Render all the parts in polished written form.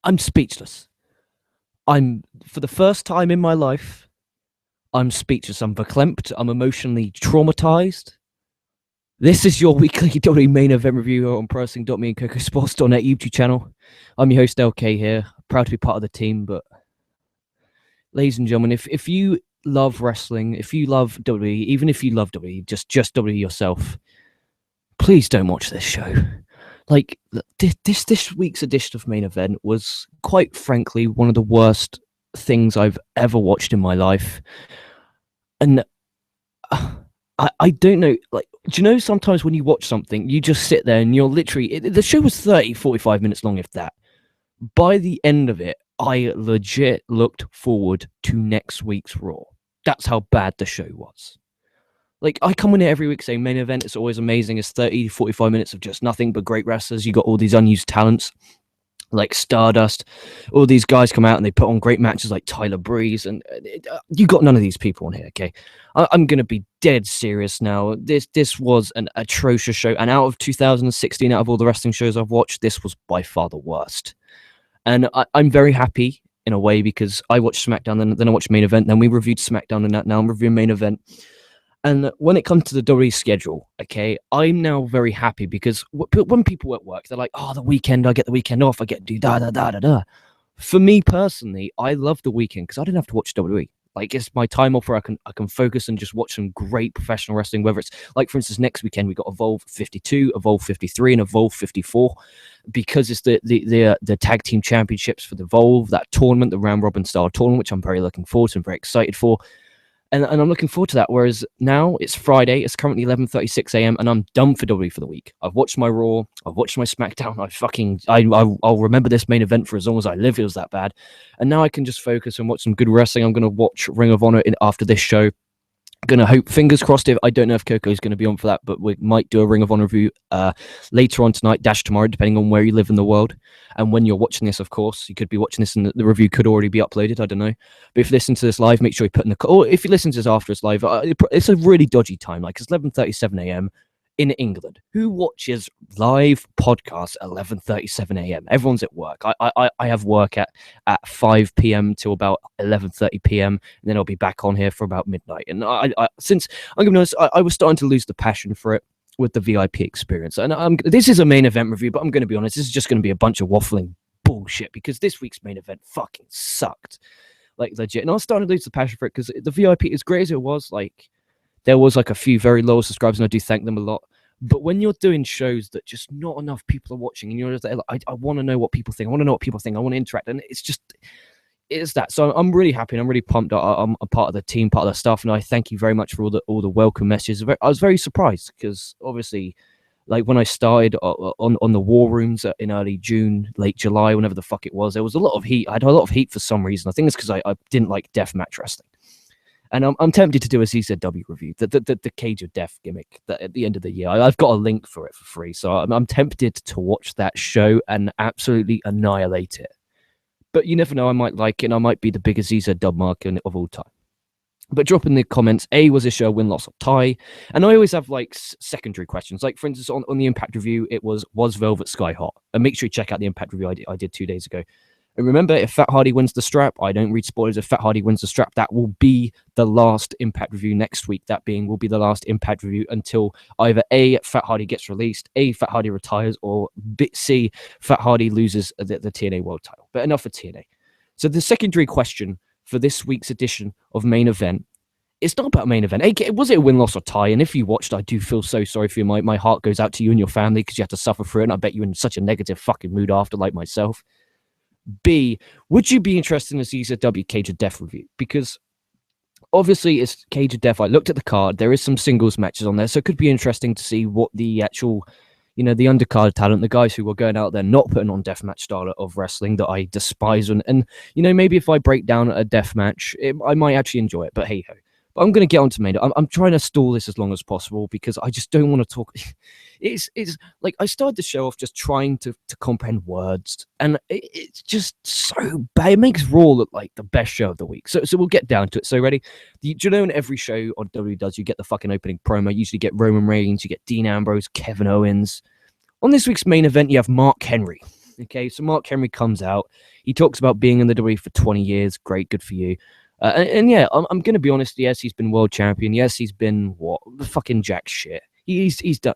I'm speechless. For the first time in my life, I'm speechless. I'm verklempt. I'm emotionally traumatized. This is your weekly WWE Main Event review on ProWrestling.me and KocoSports.net YouTube channel. I'm your host, LK here. Proud to be part of the team, but ladies and gentlemen, if you love wrestling, if you love WWE, even if you love WWE, just WWE yourself, please don't watch this show. Like, this week's edition of Main Event was, quite frankly, one of the worst things I've ever watched in my life. And I don't know, like, do you know sometimes when you watch something, you just sit there and you're literally, the show was 30, 45 minutes long, if that. By the end of it, I legit looked forward to next week's Raw. That's how bad the show was. Like, I come in here every week saying Main Event, it's always amazing. It's 30, 45 minutes of just nothing but great wrestlers. You got all these unused talents like Stardust. All these guys come out and they put on great matches like Tyler Breeze. And you got none of these people on here, okay? I'm going to be dead serious now. This was an atrocious show. And out of 2016, out of all the wrestling shows I've watched, this was by far the worst. And I'm very happy in a way because I watched SmackDown, then I watched Main Event, then we reviewed SmackDown, and now I'm reviewing Main Event. And when it comes to the WWE schedule, okay, I'm now very happy because when people at work, they're like, oh, the weekend, I get the weekend off, I get to do da-da-da-da-da. For me personally, I love the weekend because I didn't have to watch WWE. Like, it's my time off where I can focus and just watch some great professional wrestling, whether it's, like, for instance, next weekend, we got Evolve 52, Evolve 53, and Evolve 54, because it's the tag team championships for the Evolve, that tournament, the round robin style tournament, which I'm very looking forward to and very excited for. And I'm looking forward to that. Whereas now it's Friday, it's currently 11:36 a.m. and I'm done for WWE for the week. I've watched my Raw, I've watched my SmackDown. I'll remember this Main Event for as long as I live. It was that bad, and now I can just focus and watch some good wrestling. I'm going to watch Ring of Honor after this show. Gonna hope, fingers crossed, if I don't know if Coco's going to be on for that, but we might do a Ring of Honor review later on tonight, tomorrow, depending on where you live in the world and when you're watching this. Of course, you could be watching this and the review could already be uploaded, I don't know. But if you listen to this live, make sure you put in the, or if you listen to this after it's live, it's a really dodgy time, like it's 11:37 a.m. in England. Who watches live podcasts at 11:37 a.m.? Everyone's at work. I have work at 5 p.m. till about 11:30 p.m. and then I'll be back on here for about midnight. And since I'm gonna be honest, I was starting to lose the passion for it with the VIP experience. And this is a Main Event review, but I'm going to be honest, this is just going to be a bunch of waffling bullshit because this week's Main Event fucking sucked, like legit. And I was starting to lose the passion for it because the VIP, as great as it was, like, there was like a few very loyal subscribers, and I do thank them a lot. But when you're doing shows that just not enough people are watching, and you're just like, I want to know what people think. I want to know what people think. I want to interact, and it's that. So I'm really happy, and I'm really pumped. I'm a part of the team, part of the staff, and I thank you very much for all the welcome messages. I was very surprised because obviously, like when I started on the War Rooms in early June, late July, whenever the fuck it was, there was a lot of heat. I had a lot of heat for some reason. I think it's because I didn't like deathmatch wrestling. And I'm tempted to do a CZW review, the Cage of Death gimmick that at the end of the year. I've got a link for it for free. So I'm tempted to watch that show and absolutely annihilate it. But you never know, I might like it, and I might be the biggest ZZW marker of all time. But drop in the comments, was this show win-loss or tie? And I always have like secondary questions. Like, for instance, on the Impact review, it was Velvet Sky hot? And make sure you check out the Impact review I did 2 days ago. And remember, if Fat Hardy wins the strap, I don't read spoilers. If Fat Hardy wins the strap, that will be the last Impact review next week. That being, will be the last Impact review until either A, Fat Hardy gets released, A, Fat Hardy retires, or C, Fat Hardy loses the TNA World title. But enough for TNA. So the secondary question for this week's edition of Main Event, it's not about Main Event. Was it a win, loss, or tie? And if you watched, I do feel so sorry for you. My heart goes out to you and your family because you had to suffer through it. And I bet you're in such a negative fucking mood after, like myself. B, would you be interested in a CZW Cage of Death review? Because obviously it's Cage of Death. I looked at the card. There is some singles matches on there. So it could be interesting to see what the actual, the undercard talent, the guys who are going out there not putting on deathmatch style of wrestling that I despise. And maybe if I break down a deathmatch, I might actually enjoy it. But hey ho. But I'm going to get on to Main Event. I'm trying to stall this as long as possible because I just don't want to talk. It's like I started the show off just trying to comprehend words, and it's just so bad. It makes Raw look like the best show of the week. So we'll get down to it. So ready? Do you know in every show on WWE does, you get the fucking opening promo. You usually get Roman Reigns, you get Dean Ambrose, Kevin Owens. On this week's Main Event, you have Mark Henry. Okay, so Mark Henry comes out. He talks about being in the WWE for 20 years. Great, good for you. And yeah, I'm going to be honest. Yes, he's been world champion. Yes, he's been what? The fucking jack shit. He's done.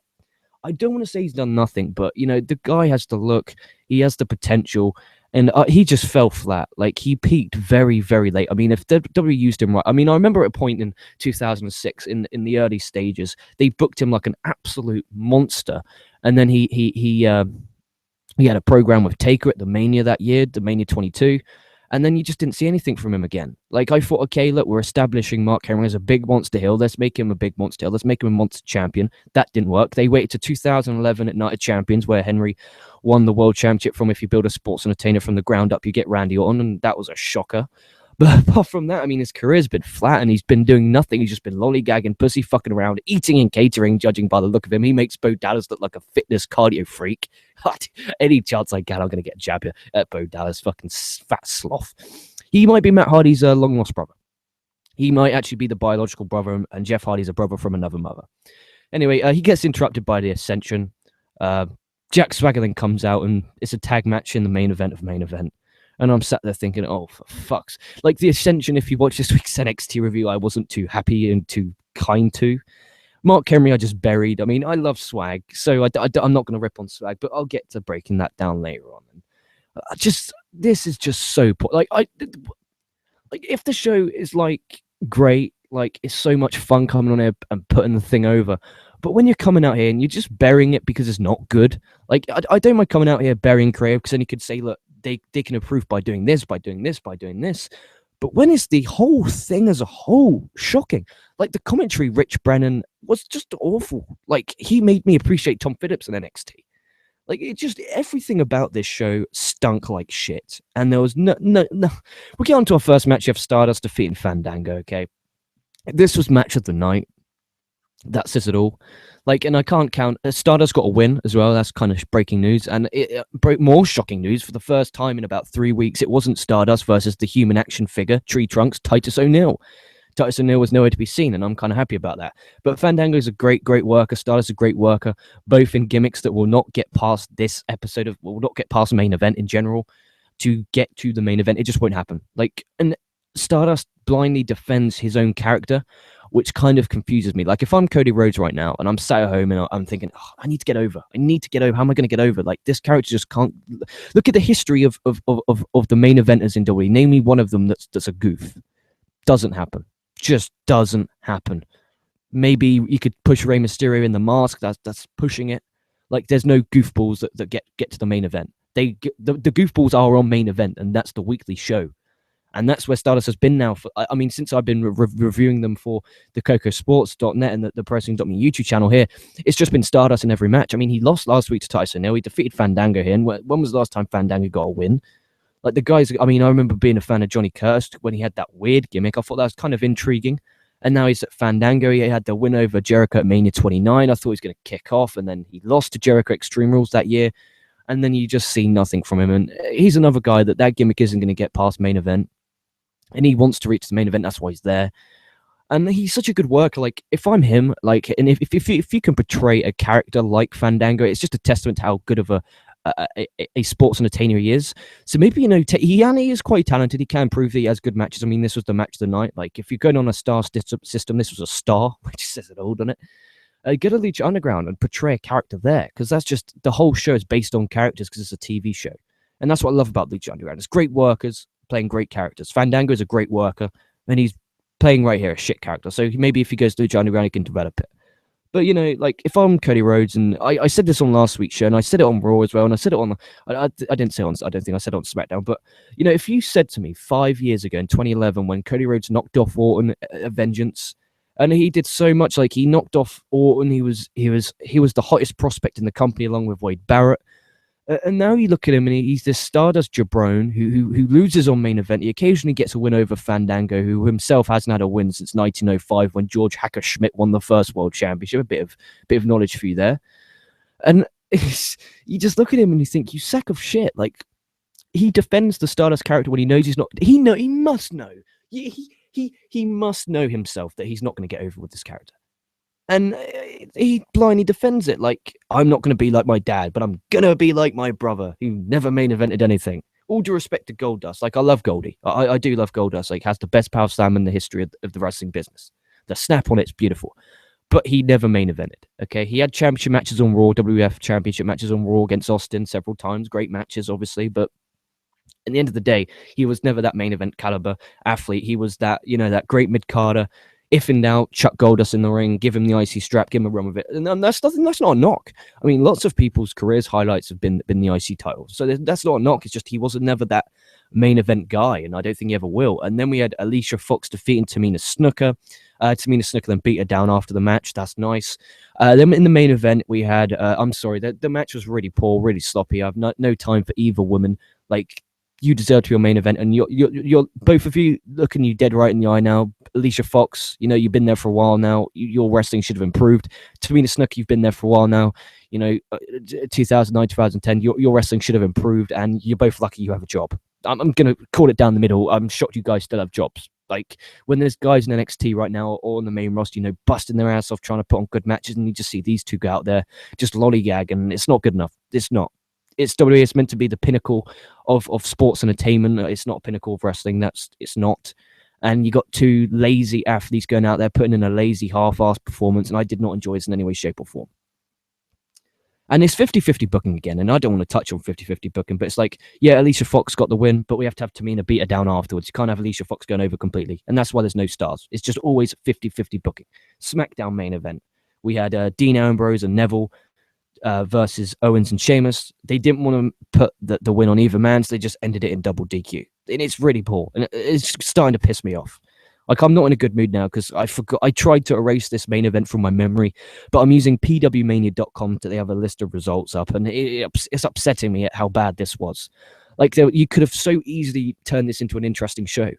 I don't want to say he's done nothing, but the guy has the look. He has the potential. And he just fell flat. Like, he peaked very, very late. I mean, if WWE used him right, I mean, I remember at a point in 2006, in the early stages, they booked him like an absolute monster, and then he had a program with Taker at the Mania that year, the Mania 22, and then you just didn't see anything from him again. Like, I thought, okay, look, we're establishing Mark Henry as a big monster heel. Let's make him a big monster heel. Let's make him a monster champion. That didn't work. They waited to 2011 at Night of Champions, where Henry won the world championship from, if you build a sports entertainer from the ground up, you get Randy Orton, and that was a shocker. But apart from that, I mean, his career's been flat, and he's been doing nothing. He's just been lollygagging, pussy fucking around, eating and catering, judging by the look of him. He makes Bo Dallas look like a fitness cardio freak. Any chance I get, I'm going to get jab at Bo Dallas, fucking fat sloth. He might be Matt Hardy's long-lost brother. He might actually be the biological brother, and Jeff Hardy's a brother from another mother. Anyway, he gets interrupted by the Ascension. Jack Swagger then comes out, and it's a tag match in the main event of Main Event. And I'm sat there thinking, oh, for fuck's... Like, the Ascension, if you watch this week's NXT review, I wasn't too happy and too kind to. Mark Henry, I just buried. I mean, I love Swag, so I'm not going to rip on Swag, but I'll get to breaking that down later on. And this is just so... Like, if the show is, like, great, like, it's so much fun coming on here and putting the thing over, but when you're coming out here and you're just burying it because it's not good, like, I don't mind coming out here burying creative, because then you could say, look, they can improve by doing this, by doing this, by doing this. But when it's the whole thing as a whole, shocking. Like, the commentary, Rich Brennan, was just awful. Like, he made me appreciate Tom Phillips in NXT. Like, it just, everything about this show stunk like shit. And there was no. We'll get on to our first match. You have Stardust defeating Fandango, okay? This was match of the night. That says it all. Like, and I can't count. Stardust got a win as well. That's kind of breaking news. And it broke more shocking news. For the first time in about 3 weeks, it wasn't Stardust versus the human action figure, Tree Trunks, Titus O'Neil. Titus O'Neil was nowhere to be seen, and I'm kind of happy about that. But Fandango is a great, great worker. Stardust is a great worker, both in gimmicks that will not get past this episode of, will not get past Main Event in general. To get to the Main Event, it just won't happen. Like, and Stardust blindly defends his own character, which kind of confuses me. Like, if I'm Cody Rhodes right now and I'm sat at home and I'm thinking, oh, I need to get over. I need to get over. How am I going to get over? Like, this character just can't. Look at the history of the main eventers in WWE. Name me one of them that's a goof. Doesn't happen. Just doesn't happen. Maybe you could push Rey Mysterio in the mask. That's pushing it. Like, there's no goofballs that get to the main event. The goofballs are on Main Event, and that's the weekly show. And that's where Stardust has been now. I mean, since I've been reviewing them for the KocoSports.net and the Wrestling.me YouTube channel here, it's just been Stardust in every match. I mean, he lost last week to Titus O'Neil. He defeated Fandango here. And when was the last time Fandango got a win? Like, the guys, I mean, I remember being a fan of Johnny Curtis when he had that weird gimmick. I thought that was kind of intriguing. And now he's at Fandango. He had the win over Jericho at Mania 29. I thought he was going to kick off. And then he lost to Jericho Extreme Rules that year. And then you just see nothing from him. And he's another guy that gimmick isn't going to get past Main Event. And he wants to reach the Main Event. That's why he's there. And he's such a good worker. Like, if I'm him, like, and if you can portray a character like Fandango, it's just a testament to how good of a sports entertainer he is. So maybe, he is quite talented. He can prove that he has good matches. I mean, this was the match of the night. Like, if you're going on a star system, this was a star, which says it all, doesn't it? Get a Lucha Underground and portray a character there, because that's just, the whole show is based on characters because it's a TV show. And that's what I love about Lucha Underground. It's great workers playing great characters. Fandango is a great worker, and he's playing right here a shit character. So maybe if he goes to Lucha Underground, he can develop it. But, like, if I'm Cody Rhodes, and I said this on last week's show, and I said it on Raw as well, and I said it on, I didn't say it on, I don't think I said it on SmackDown, but, if you said to me 5 years ago in 2011 when Cody Rhodes knocked off Orton at Vengeance, and he did so much, like, he knocked off Orton, he was the hottest prospect in the company along with Wade Barrett. And now you look at him, and he's this Stardust jabron who loses on Main Event. He occasionally gets a win over Fandango, who himself hasn't had a win since 1905 when George Hacker Schmidt won the first World Championship. A bit of knowledge for you there. And you just look at him and you think, you sack of shit. Like, he defends the Stardust character when he knows he's not. He must know. He must know himself that he's not going to get over with this character. And he blindly defends it like, I'm not going to be like my dad, but I'm going to be like my brother who never main evented anything. All due respect to Goldust. Like, I love Goldie. I do love Goldust. Like, has the best power slam in the history of the wrestling business. The snap on it's beautiful. But he never main evented, okay? He had championship matches on Raw, WF championship matches on Raw against Austin several times. Great matches, obviously, but at the end of the day, he was never that main event caliber athlete. He was that, that great mid-carder. If in doubt, chuck Goldust in the ring, give him the IC strap, give him a run with it. And that's nothing. That's not a knock. I mean, lots of people's careers highlights have been the IC title. So that's not a knock. It's just he wasn't never that main event guy, and I don't think he ever will. And then we had Alicia Fox defeating Tamina Snuka. Tamina Snuka then beat her down after the match. That's nice. Then in the main event, we had, I'm sorry, the match was really poor, really sloppy. I have no time for either woman. Like, you deserve to be your main event, and you're both of you looking you dead right in the eye now. Alicia Fox, you've been there for a while now. Your wrestling should have improved. Tamina Snuka, you've been there for a while now. 2009, 2010, your wrestling should have improved, and you're both lucky you have a job. I'm going to call it down the middle. I'm shocked you guys still have jobs. Like, when there's guys in NXT right now or on the main roster, busting their ass off trying to put on good matches, and you just see these two go out there just lollygag, and it's not good enough. It's not. It's WWE. It's meant to be the pinnacle of sports entertainment. It's not a pinnacle of wrestling. It's not. And you got two lazy athletes going out there putting in a lazy half-assed performance, and I did not enjoy this in any way, shape, or form. And it's 50-50 booking again, and I don't want to touch on 50-50 booking, but it's like, yeah, Alicia Fox got the win, but we have to have Tamina beat her down afterwards. You can't have Alicia Fox going over completely, and that's why there's no stars. It's just always 50-50 booking. SmackDown main event. We had Dean Ambrose and Neville versus Owens and Sheamus. They didn't want to put the win on either man, so they just ended it in double DQ. And it's really poor, and it's starting to piss me off. Like, I'm not in a good mood now because I forgot. I tried to erase this main event from my memory, but I'm using PWMania.com to they have a list of results up, and it's upsetting me at how bad this was. Like, you could have so easily turned this into an interesting show.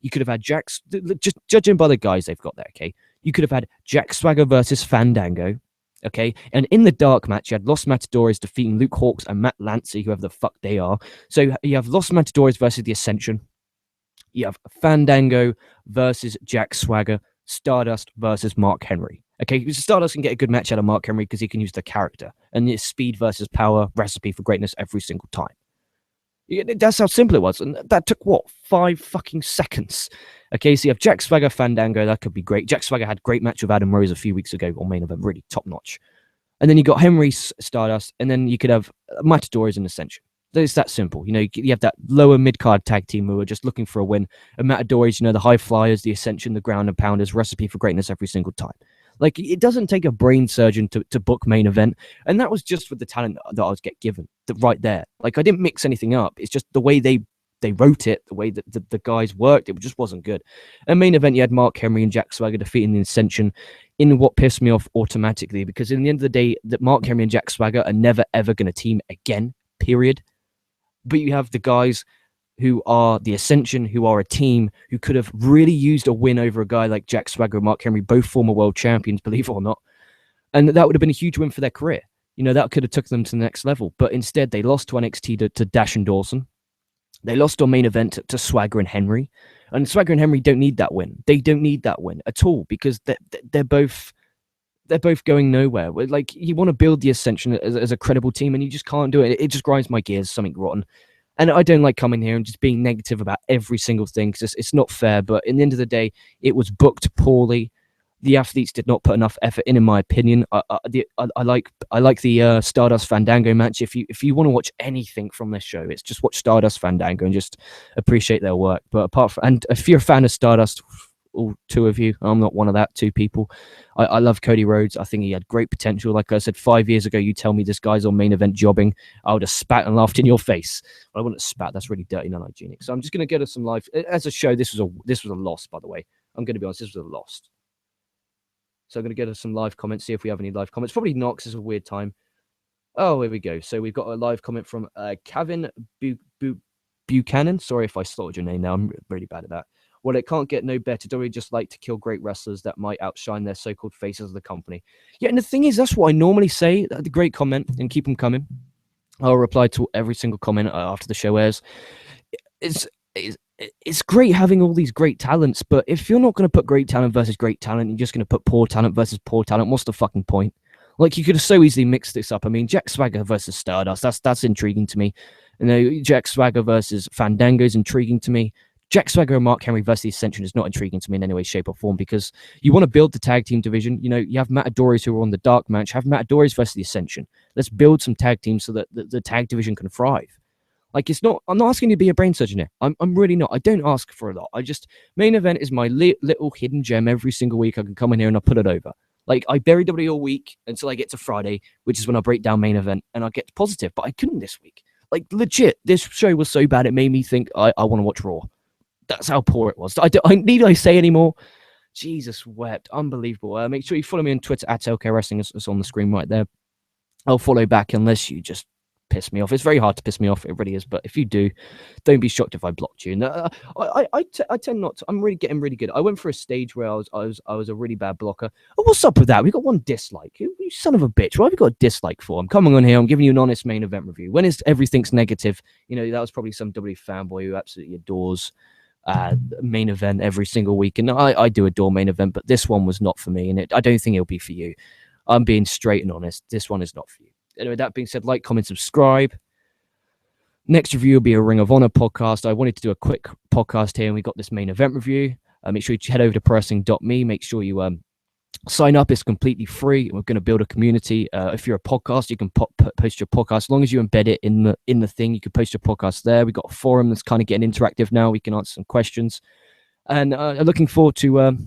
You could have had just judging by the guys they've got there, okay? You could have had Jack Swagger versus Fandango, okay? And in the dark match, you had Los Matadores defeating Luke Hawx and Matt Lancey, whoever the fuck they are. So you have Los Matadores versus the Ascension. You have Fandango versus Jack Swagger. Stardust versus Mark Henry. Okay, Stardust can get a good match out of Mark Henry because he can use the character. And it's speed versus power, recipe for greatness every single time. That's how simple it was. And that took, 5 fucking seconds. Okay, so you have Jack Swagger, Fandango. That could be great. Jack Swagger had a great match with Adam Rose a few weeks ago on main event. Really top-notch. And then you got Henry, Stardust. And then you could have Matadores and Ascension. It's that simple. You have that lower mid-card tag team who are just looking for a win. And Matadores, the high flyers, the Ascension, the ground and pounders, recipe for greatness every single time. Like, it doesn't take a brain surgeon to book main event. And that was just with the talent that I was given right there. Like, I didn't mix anything up. It's just the way they wrote it, the way that the guys worked, it just wasn't good. And main event, you had Mark Henry and Jack Swagger defeating the Ascension in what pissed me off automatically. Because in the end of the day, that Mark Henry and Jack Swagger are never, ever going to team again, period. But you have the guys who are the Ascension, who are a team who could have really used a win over a guy like Jack Swagger and Mark Henry, both former world champions, believe it or not. And that would have been a huge win for their career. That could have took them to the next level. But instead, they lost to NXT to Dash and Dawson. They lost on main event to Swagger and Henry. And Swagger and Henry don't need that win. They don't need that win at all because they're both going nowhere. Like, you want to build the Ascension as a credible team, and you just can't do it. It just grinds my gears, something rotten. And I don't like coming here and just being negative about every single thing because it's not fair. But in the end of the day, it was booked poorly. The athletes did not put enough effort in my opinion. I like the Stardust Fandango match. If you want to watch anything from this show, it's just watch Stardust Fandango and just appreciate their work. But apart from, and if you're a fan of Stardust, all 2 of you, I'm not one of that 2 people. I love Cody Rhodes. I think he had great potential. Like I said, 5 years ago, you tell me this guy's on main event jobbing, I would have spat and laughed in your face. I wouldn't have spat. That's really dirty and unhygienic. So I'm just going to get us some live. As a show, this was a loss, by the way. I'm going to be honest, this was a loss. So I'm going to get us some live comments, see if we have any live comments. Probably not, because it's a weird time. Oh, here we go. So we've got a live comment from Kevin Buchanan. Sorry if I slaughtered your name now. I'm really bad at that. Well, it can't get no better. Do we just like to kill great wrestlers that might outshine their so-called faces of the company? Yeah, and the thing is, that's what I normally say. The great comment, and keep them coming. I'll reply to every single comment after the show airs. it's great having all these great talents, but if you're not going to put great talent versus great talent, you're just going to put poor talent versus poor talent. What's the fucking point? Like, you could have so easily mixed this up. I mean, Jack Swagger versus Stardust, that's intriguing to me. You know, Jack Swagger versus Fandango is intriguing to me. Jack Swagger and Mark Henry versus the Ascension is not intriguing to me in any way, shape, or form, because you want to build the tag team division. You know, you have Matadores who are on the dark match. Have Matadores versus the Ascension. Let's build some tag teams so that the tag division can thrive. Like, it's not, I'm not asking you to be a brain surgeon here. I'm really not. I don't ask for a lot. I just, main event is my little hidden gem every single week. I can come in here and I put it over. Like, I bury WWE all week until I get to Friday, which is when I break down main event and I get positive, but I couldn't this week. Like, legit, this show was so bad it made me think I want to watch Raw. That's how poor it was. Need I say anymore? Jesus wept. Unbelievable. Make sure you follow me on Twitter at LK Wrestling. It's on the screen right there. I'll follow back unless you just piss me off. It's very hard to piss me off. It really is. But if you do, don't be shocked if I blocked you. And I tend not to. I'm really getting really good. I went for a stage where I was a really bad blocker. Oh, what's up with that? We got one dislike. You son of a bitch. What have you got a dislike for? I'm coming on here. I'm giving you an honest main event review. When is everything's negative? You know, that was probably some WWE fanboy who absolutely adores main event every single week, and I do adore main event, but this one was not for me, and I don't think it'll be for you. I'm being straight and honest. This one is not for you. Anyway, that being said, like, comment, subscribe. Next review will be a Ring of Honor podcast. I wanted to do a quick podcast here, and we got this main event review. Make sure you head over to pressing.me. Make sure you sign up. It's completely free. We're going to build a community. If you're a podcast, you can post your podcast. As long as you embed it in the thing, you can post your podcast there. We've got a forum that's kind of getting interactive now. We can answer some questions. And looking forward to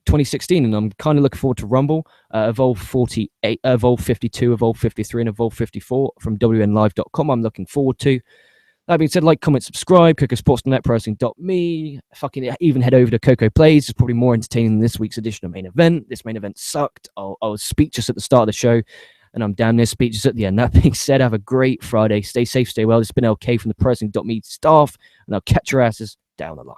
2016, and I'm kind of looking forward to Rumble, Evolve 48, Evolve 52, Evolve 53, and Evolve 54 from WNLive.com. I'm looking forward to. That being said, like, comment, subscribe, KocoSports.net, pricing.me. Fucking even head over to Coco Plays. It's probably more entertaining than this week's edition of Main Event. This main event sucked. I was speechless at the start of the show, and I'm damn near speechless at the end. That being said, have a great Friday. Stay safe, stay well. This has been LK from the pricing.me staff, and I'll catch your asses down the line.